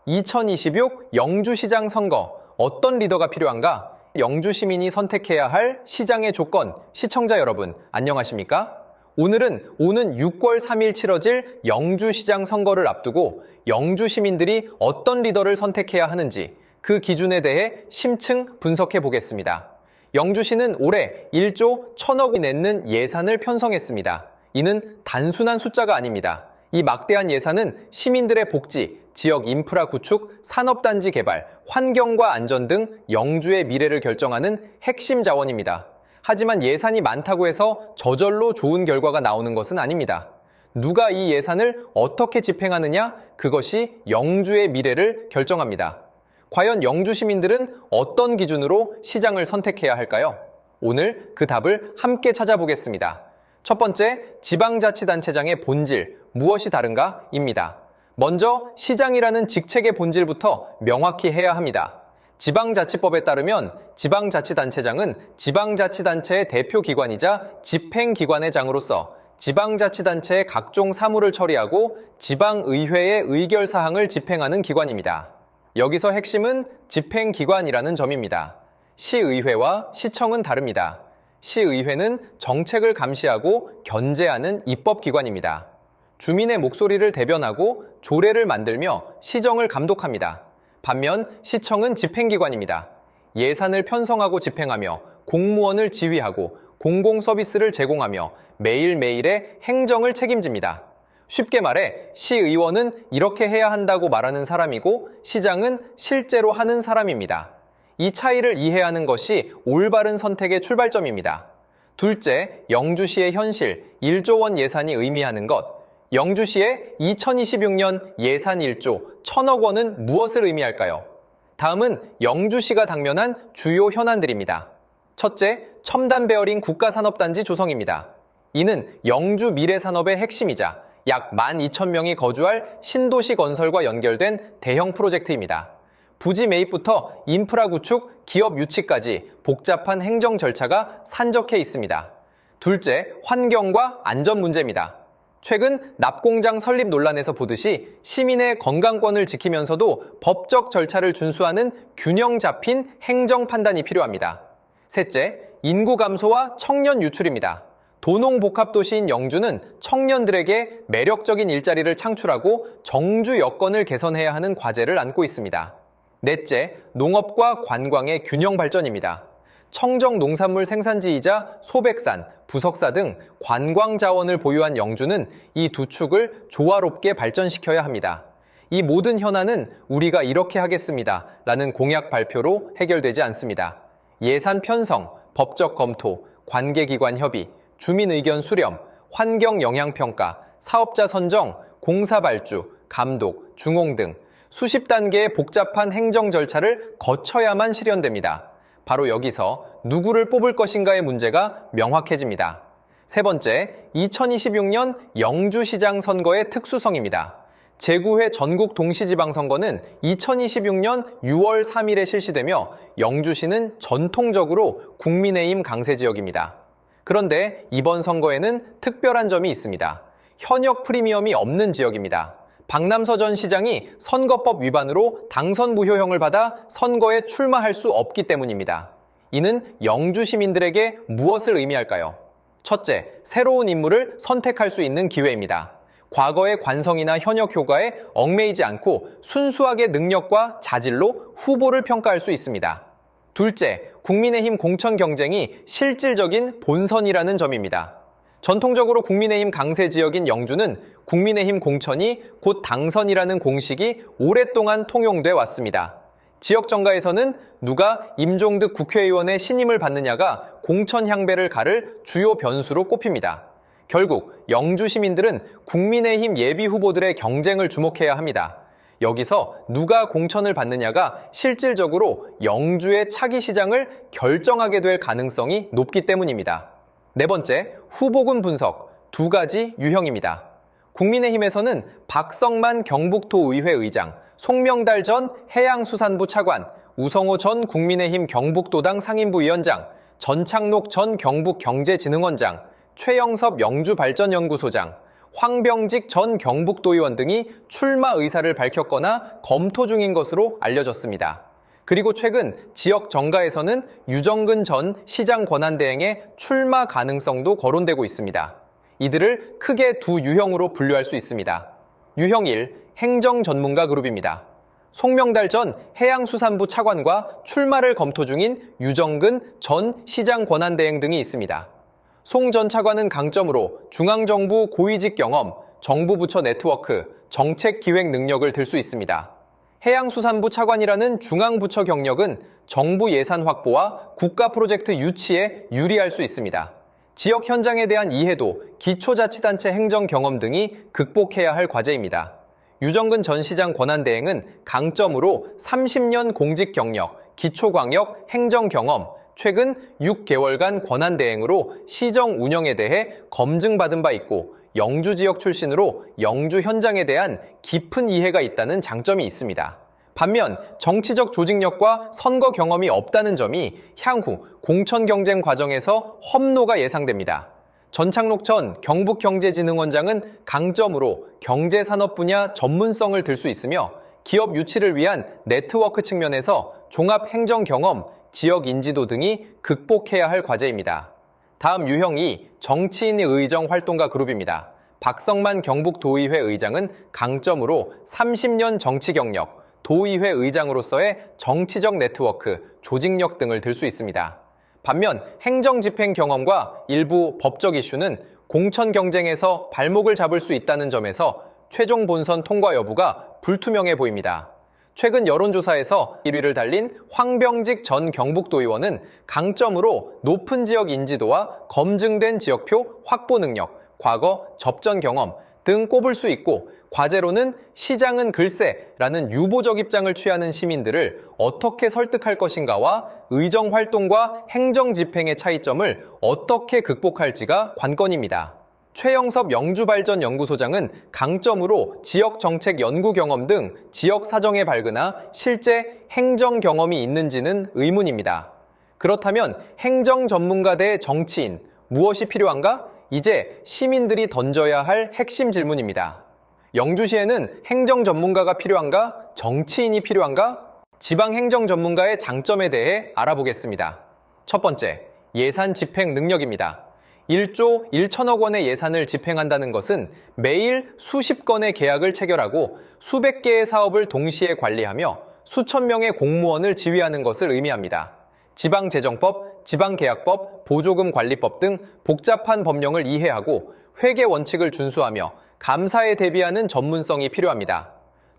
2026 영주시장 선거, 어떤 리더가 필요한가? 영주 시민이 선택해야 할 시장의 조건, 시청자 여러분, 안녕하십니까? 오늘은 오는 6월 3일 치러질 영주시장 선거를 앞두고 영주 시민들이 어떤 리더를 선택해야 하는지 그 기준에 대해 심층 분석해 보겠습니다. 영주시는 올해 1조 1,000억 원이 내는 예산을 편성했습니다. 이는 단순한 숫자가 아닙니다. 이 막대한 예산은 시민들의 복지, 지역 인프라 구축, 산업단지 개발, 환경과 안전 등 영주의 미래를 결정하는 핵심 자원입니다. 하지만 예산이 많다고 해서 저절로 좋은 결과가 나오는 것은 아닙니다. 누가 이 예산을 어떻게 집행하느냐, 그것이 영주의 미래를 결정합니다. 과연 영주 시민들은 어떤 기준으로 시장을 선택해야 할까요? 오늘 그 답을 함께 찾아보겠습니다. 첫 번째, 지방자치단체장의 본질, 무엇이 다른가?입니다. 먼저 시장이라는 직책의 본질부터 명확히 해야 합니다. 지방자치법에 따르면 지방자치단체장은 지방자치단체의 대표기관이자 집행기관의 장으로서 지방자치단체의 각종 사무를 처리하고 지방의회의 의결사항을 집행하는 기관입니다. 여기서 핵심은 집행기관이라는 점입니다. 시의회와 시청은 다릅니다. 시의회는 정책을 감시하고 견제하는 입법기관입니다. 주민의 목소리를 대변하고 조례를 만들며 시정을 감독합니다. 반면 시청은 집행기관입니다. 예산을 편성하고 집행하며 공무원을 지휘하고 공공서비스를 제공하며 매일매일의 행정을 책임집니다. 쉽게 말해 시의원은 이렇게 해야 한다고 말하는 사람이고 시장은 실제로 하는 사람입니다. 이 차이를 이해하는 것이 올바른 선택의 출발점입니다. 둘째, 영주시의 현실, 1조 원 예산이 의미하는 것. 영주시의 2026년 예산 1조 1,000억 원은 무엇을 의미할까요? 다음은 영주시가 당면한 주요 현안들입니다. 첫째, 첨단 베어링 국가산업단지 조성입니다. 이는 영주 미래산업의 핵심이자 약 12,000명이 거주할 신도시 건설과 연결된 대형 프로젝트입니다. 부지 매입부터 인프라 구축, 기업 유치까지 복잡한 행정 절차가 산적해 있습니다. 둘째, 환경과 안전 문제입니다. 최근 납공장 설립 논란에서 보듯이 시민의 건강권을 지키면서도 법적 절차를 준수하는 균형 잡힌 행정 판단이 필요합니다. 셋째, 인구 감소와 청년 유출입니다. 도농복합도시인 영주는 청년들에게 매력적인 일자리를 창출하고 정주 여건을 개선해야 하는 과제를 안고 있습니다. 넷째, 농업과 관광의 균형 발전입니다. 청정 농산물 생산지이자 소백산, 부석사 등 관광 자원을 보유한 영주는 이 두 축을 조화롭게 발전시켜야 합니다. 이 모든 현안은 우리가 이렇게 하겠습니다 라는 공약 발표로 해결되지 않습니다. 예산 편성, 법적 검토, 관계기관 협의, 주민 의견 수렴, 환경 영향평가, 사업자 선정, 공사 발주, 감독, 중공 등 수십 단계의 복잡한 행정 절차를 거쳐야만 실현됩니다. 바로 여기서 누구를 뽑을 것인가의 문제가 명확해집니다. 세 번째, 2026년 영주시장 선거의 특수성입니다. 제9회 전국 동시지방선거는 2026년 6월 3일에 실시되며 영주시는 전통적으로 국민의힘 강세 지역입니다. 그런데 이번 선거에는 특별한 점이 있습니다. 현역 프리미엄이 없는 지역입니다. 박남서 전 시장이 선거법 위반으로 당선 무효형을 받아 선거에 출마할 수 없기 때문입니다. 이는 영주 시민들에게 무엇을 의미할까요? 첫째, 새로운 인물을 선택할 수 있는 기회입니다. 과거의 관성이나 현역 효과에 얽매이지 않고 순수하게 능력과 자질로 후보를 평가할 수 있습니다. 둘째, 국민의힘 공천 경쟁이 실질적인 본선이라는 점입니다. 전통적으로 국민의힘 강세 지역인 영주는 국민의힘 공천이 곧 당선이라는 공식이 오랫동안 통용돼 왔습니다. 지역 정가에서는 누가 임종득 국회의원의 신임을 받느냐가 공천 향배를 가를 주요 변수로 꼽힙니다. 결국 영주 시민들은 국민의힘 예비 후보들의 경쟁을 주목해야 합니다. 여기서 누가 공천을 받느냐가 실질적으로 영주의 차기 시장을 결정하게 될 가능성이 높기 때문입니다. 네 번째, 후보군 분석, 두 가지 유형입니다. 국민의힘에서는 박성만 경북도의회 의장, 송명달 전 해양수산부 차관, 우성호 전 국민의힘 경북도당 상임부위원장, 전창록 전 경북경제진흥원장, 최영섭 영주발전연구소장, 황병직 전 경북도의원 등이 출마 의사를 밝혔거나 검토 중인 것으로 알려졌습니다. 그리고 최근 지역 정가에서는 유정근 전 시장 권한대행의 출마 가능성도 거론되고 있습니다. 이들을 크게 두 유형으로 분류할 수 있습니다. 유형 1, 행정전문가 그룹입니다. 송명달 전 해양수산부 차관과 출마를 검토 중인 유정근 전 시장 권한대행 등이 있습니다. 송 전 차관은 강점으로 중앙정부 고위직 경험, 정부 부처 네트워크, 정책 기획 능력을 들 수 있습니다. 해양수산부 차관이라는 중앙부처 경력은 정부 예산 확보와 국가 프로젝트 유치에 유리할 수 있습니다. 지역 현장에 대한 이해도, 기초자치단체 행정 경험 등이 극복해야 할 과제입니다. 유정근 전 시장 권한대행은 강점으로 30년 공직 경력, 기초광역 행정 경험, 최근 6개월간 권한대행으로 시정 운영에 대해 검증받은 바 있고 영주 지역 출신으로 영주 현장에 대한 깊은 이해가 있다는 장점이 있습니다. 반면 정치적 조직력과 선거 경험이 없다는 점이 향후 공천 경쟁 과정에서 험로가 예상됩니다. 전창록 전 경북경제진흥원장은 강점으로 경제산업 분야 전문성을 들 수 있으며 기업 유치를 위한 네트워크 측면에서 종합행정 경험, 지역 인지도 등이 극복해야 할 과제입니다. 다음 유형 2, 정치인의 의정 활동가 그룹입니다. 박성만 경북도의회 의장은 강점으로 30년 정치 경력, 도의회 의장으로서의 정치적 네트워크, 조직력 등을 들 수 있습니다. 반면 행정집행 경험과 일부 법적 이슈는 공천 경쟁에서 발목을 잡을 수 있다는 점에서 최종 본선 통과 여부가 불투명해 보입니다. 최근 여론조사에서 1위를 달린 황병직 전 경북도의원은 강점으로 높은 지역 인지도와 검증된 지역표 확보 능력, 과거 접전 경험 등 꼽을 수 있고 과제로는 시장은 글쎄라는 유보적 입장을 취하는 시민들을 어떻게 설득할 것인가와 의정 활동과 행정 집행의 차이점을 어떻게 극복할지가 관건입니다. 최영섭 영주발전연구소장은 강점으로 지역 정책 연구 경험 등 지역 사정에 밝으나 실제 행정 경험이 있는지는 의문입니다. 그렇다면 행정 전문가 대 정치인, 무엇이 필요한가? 이제 시민들이 던져야 할 핵심 질문입니다. 영주시에는 행정 전문가가 필요한가? 정치인이 필요한가? 지방 행정 전문가의 장점에 대해 알아보겠습니다. 첫 번째, 예산 집행 능력입니다. 1조 1천억 원의 예산을 집행한다는 것은 매일 수십 건의 계약을 체결하고 수백 개의 사업을 동시에 관리하며 수천 명의 공무원을 지휘하는 것을 의미합니다. 지방재정법, 지방계약법, 보조금관리법 등 복잡한 법령을 이해하고 회계 원칙을 준수하며 감사에 대비하는 전문성이 필요합니다.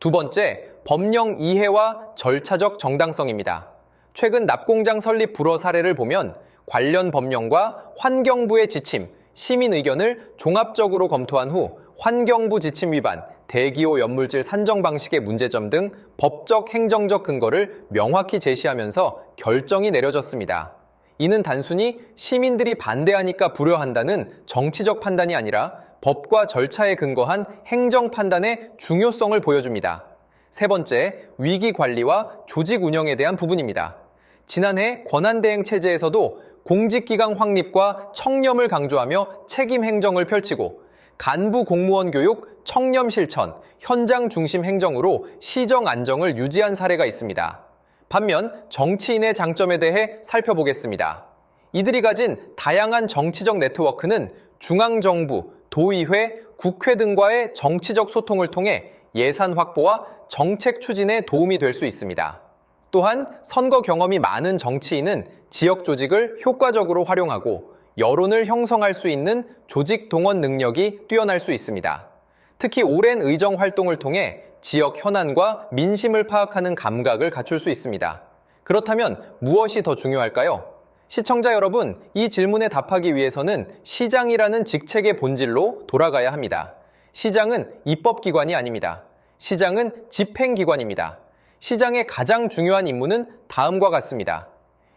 두 번째, 법령 이해와 절차적 정당성입니다. 최근 납공장 설립 불허 사례를 보면 관련 법령과 환경부의 지침, 시민 의견을 종합적으로 검토한 후 환경부 지침 위반, 대기오 연물질 산정 방식의 문제점 등 법적 행정적 근거를 명확히 제시하면서 결정이 내려졌습니다. 이는 단순히 시민들이 반대하니까 불허한다는 정치적 판단이 아니라 법과 절차에 근거한 행정 판단의 중요성을 보여줍니다. 세 번째, 위기 관리와 조직 운영에 대한 부분입니다. 지난해 권한대행 체제에서도 공직기강 확립과 청렴을 강조하며 책임 행정을 펼치고 간부 공무원 교육, 청렴 실천, 현장 중심 행정으로 시정 안정을 유지한 사례가 있습니다. 반면 정치인의 장점에 대해 살펴보겠습니다. 이들이 가진 다양한 정치적 네트워크는 중앙정부, 도의회, 국회 등과의 정치적 소통을 통해 예산 확보와 정책 추진에 도움이 될 수 있습니다. 또한 선거 경험이 많은 정치인은 지역 조직을 효과적으로 활용하고 여론을 형성할 수 있는 조직 동원 능력이 뛰어날 수 있습니다. 특히 오랜 의정 활동을 통해 지역 현안과 민심을 파악하는 감각을 갖출 수 있습니다. 그렇다면 무엇이 더 중요할까요? 시청자 여러분, 이 질문에 답하기 위해서는 시장이라는 직책의 본질로 돌아가야 합니다. 시장은 입법기관이 아닙니다. 시장은 집행기관입니다. 시장의 가장 중요한 임무는 다음과 같습니다.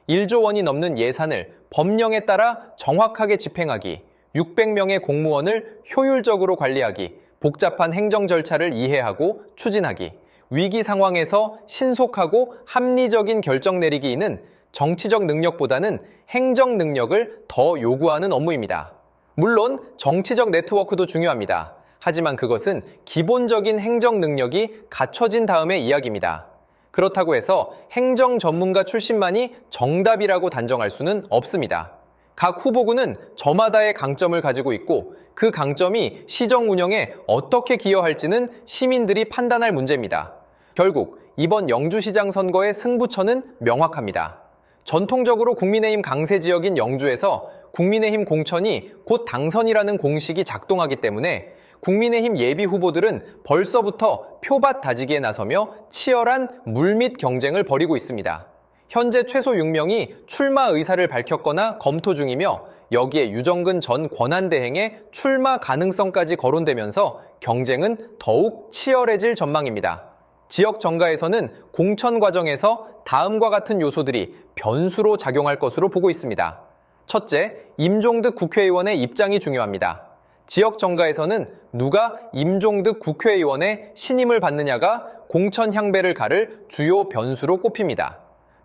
1조 원이 넘는 예산을 법령에 따라 정확하게 집행하기, 600명의 공무원을 효율적으로 관리하기, 복잡한 행정 절차를 이해하고 추진하기, 위기 상황에서 신속하고 합리적인 결정 내리기는 정치적 능력보다는 행정 능력을 더 요구하는 업무입니다. 물론 정치적 네트워크도 중요합니다. 하지만 그것은 기본적인 행정 능력이 갖춰진 다음의 이야기입니다. 그렇다고 해서 행정 전문가 출신만이 정답이라고 단정할 수는 없습니다. 각 후보군은 저마다의 강점을 가지고 있고 그 강점이 시정 운영에 어떻게 기여할지는 시민들이 판단할 문제입니다. 결국 이번 영주시장 선거의 승부처는 명확합니다. 전통적으로 국민의힘 강세 지역인 영주에서 국민의힘 공천이 곧 당선이라는 공식이 작동하기 때문에 국민의힘 예비 후보들은 벌써부터 표밭 다지기에 나서며 치열한 물밑 경쟁을 벌이고 있습니다. 현재 최소 6명이 출마 의사를 밝혔거나 검토 중이며 여기에 유정근 전 권한대행의 출마 가능성까지 거론되면서 경쟁은 더욱 치열해질 전망입니다. 지역 정가에서는 공천 과정에서 다음과 같은 요소들이 변수로 작용할 것으로 보고 있습니다. 첫째, 임종득 국회의원의 입장이 중요합니다. 지역 정가에서는 누가 임종득 국회의원의 신임을 받느냐가 공천 향배를 가를 주요 변수로 꼽힙니다.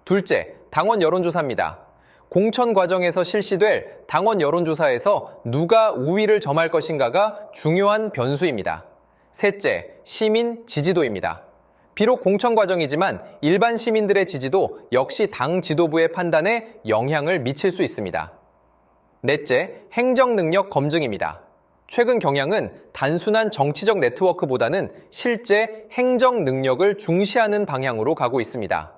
둘째, 당원 여론조사입니다. 공천 과정에서 실시될 당원 여론조사에서 누가 우위를 점할 것인가가 중요한 변수입니다. 셋째, 시민 지지도입니다. 비록 공천 과정이지만 일반 시민들의 지지도 역시 당 지도부의 판단에 영향을 미칠 수 있습니다. 넷째, 행정 능력 검증입니다. 최근 경향은 단순한 정치적 네트워크보다는 실제 행정 능력을 중시하는 방향으로 가고 있습니다.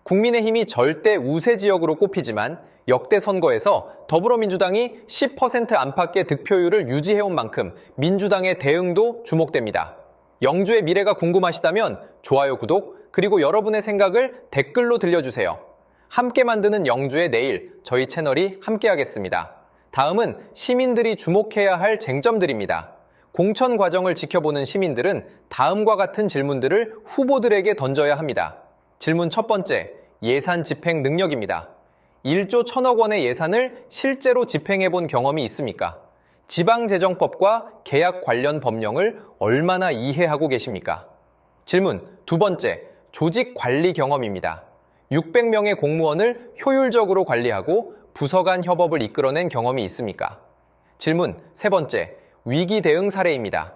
국민의힘이 절대 우세 지역으로 꼽히지만 역대 선거에서 더불어민주당이 10% 안팎의 득표율을 유지해온 만큼 민주당의 대응도 주목됩니다. 영주의 미래가 궁금하시다면 좋아요, 구독, 그리고 여러분의 생각을 댓글로 들려주세요. 함께 만드는 영주의 내일, 저희 채널이 함께하겠습니다. 다음은 시민들이 주목해야 할 쟁점들입니다. 공천 과정을 지켜보는 시민들은 다음과 같은 질문들을 후보들에게 던져야 합니다. 질문 첫 번째, 예산 집행 능력입니다. 1조 1,000억 원의 예산을 실제로 집행해 본 경험이 있습니까? 지방재정법과 계약 관련 법령을 얼마나 이해하고 계십니까? 질문 두 번째, 조직 관리 경험입니다. 600명의 공무원을 효율적으로 관리하고 부서 간 협업을 이끌어낸 경험이 있습니까? 질문 세 번째, 위기 대응 사례입니다.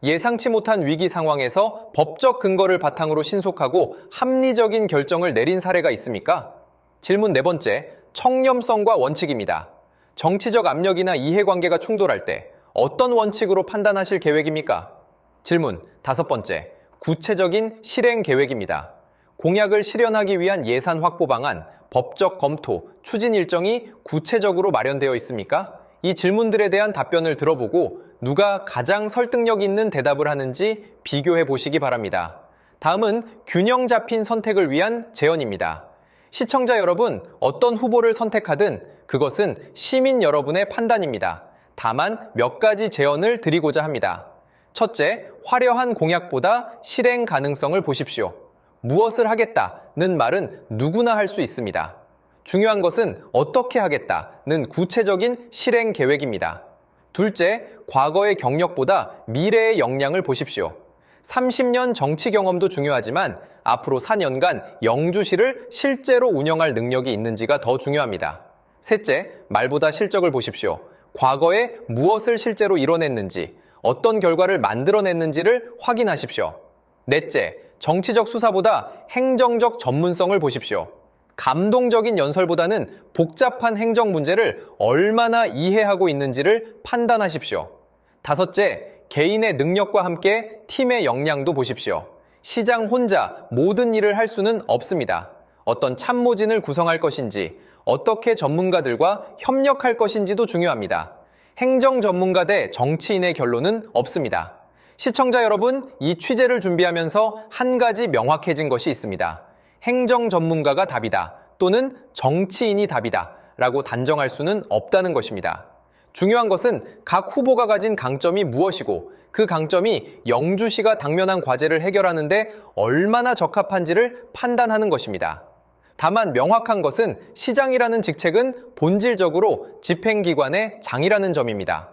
예상치 못한 위기 상황에서 법적 근거를 바탕으로 신속하고 합리적인 결정을 내린 사례가 있습니까? 질문 네 번째, 청렴성과 원칙입니다. 정치적 압력이나 이해관계가 충돌할 때 어떤 원칙으로 판단하실 계획입니까? 질문 다섯 번째, 구체적인 실행 계획입니다. 공약을 실현하기 위한 예산 확보 방안, 법적 검토, 추진 일정이 구체적으로 마련되어 있습니까? 이 질문들에 대한 답변을 들어보고 누가 가장 설득력 있는 대답을 하는지 비교해 보시기 바랍니다. 다음은 균형 잡힌 선택을 위한 제언입니다. 시청자 여러분, 어떤 후보를 선택하든 그것은 시민 여러분의 판단입니다. 다만 몇 가지 제언을 드리고자 합니다. 첫째, 화려한 공약보다 실행 가능성을 보십시오. 무엇을 하겠다는 말은 누구나 할 수 있습니다. 중요한 것은 어떻게 하겠다는 구체적인 실행 계획입니다. 둘째, 과거의 경력보다 미래의 역량을 보십시오. 30년 정치 경험도 중요하지만 앞으로 4년간 영주시를 실제로 운영할 능력이 있는지가 더 중요합니다. 셋째, 말보다 실적을 보십시오. 과거에 무엇을 실제로 이뤄냈는지, 어떤 결과를 만들어냈는지를 확인하십시오. 넷째, 정치적 수사보다 행정적 전문성을 보십시오. 감동적인 연설보다는 복잡한 행정 문제를 얼마나 이해하고 있는지를 판단하십시오. 다섯째, 개인의 능력과 함께 팀의 역량도 보십시오. 시장 혼자 모든 일을 할 수는 없습니다. 어떤 참모진을 구성할 것인지, 어떻게 전문가들과 협력할 것인지도 중요합니다. 행정 전문가 대 정치인의 결론은 없습니다. 시청자 여러분, 이 취재를 준비하면서 한 가지 명확해진 것이 있습니다. 행정 전문가가 답이다 또는 정치인이 답이다 라고 단정할 수는 없다는 것입니다. 중요한 것은 각 후보가 가진 강점이 무엇이고 그 강점이 영주시가 당면한 과제를 해결하는데 얼마나 적합한지를 판단하는 것입니다. 다만 명확한 것은 시장이라는 직책은 본질적으로 집행기관의 장이라는 점입니다.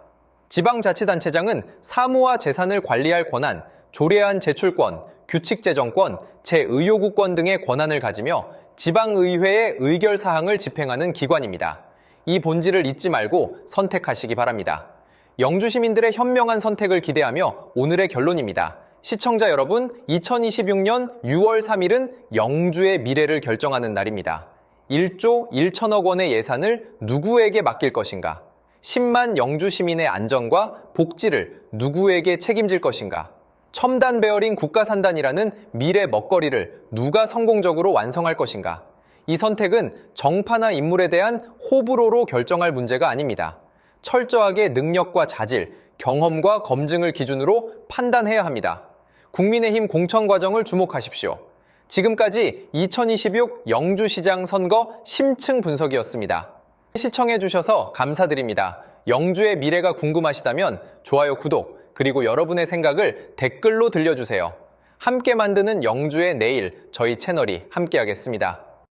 지방자치단체장은 사무와 재산을 관리할 권한, 조례안 제출권, 규칙제정권, 제의료구권 등의 권한을 가지며 지방의회의 의결사항을 집행하는 기관입니다. 이 본질을 잊지 말고 선택하시기 바랍니다. 영주 시민들의 현명한 선택을 기대하며 오늘의 결론입니다. 시청자 여러분, 2026년 6월 3일은 영주의 미래를 결정하는 날입니다. 1조 1천억 원의 예산을 누구에게 맡길 것인가? 10만 영주 시민의 안전과 복지를 누구에게 책임질 것인가? 첨단 베어링 국가산단이라는 미래 먹거리를 누가 성공적으로 완성할 것인가? 이 선택은 정파나 인물에 대한 호불호로 결정할 문제가 아닙니다. 철저하게 능력과 자질, 경험과 검증을 기준으로 판단해야 합니다. 국민의힘 공천 과정을 주목하십시오. 지금까지 2026 영주시장 선거 심층 분석이었습니다. 시청해주셔서 감사드립니다. 영주의 미래가 궁금하시다면 좋아요, 구독, 그리고 여러분의 생각을 댓글로 들려주세요. 함께 만드는 영주의 내일, 저희 채널이 함께하겠습니다.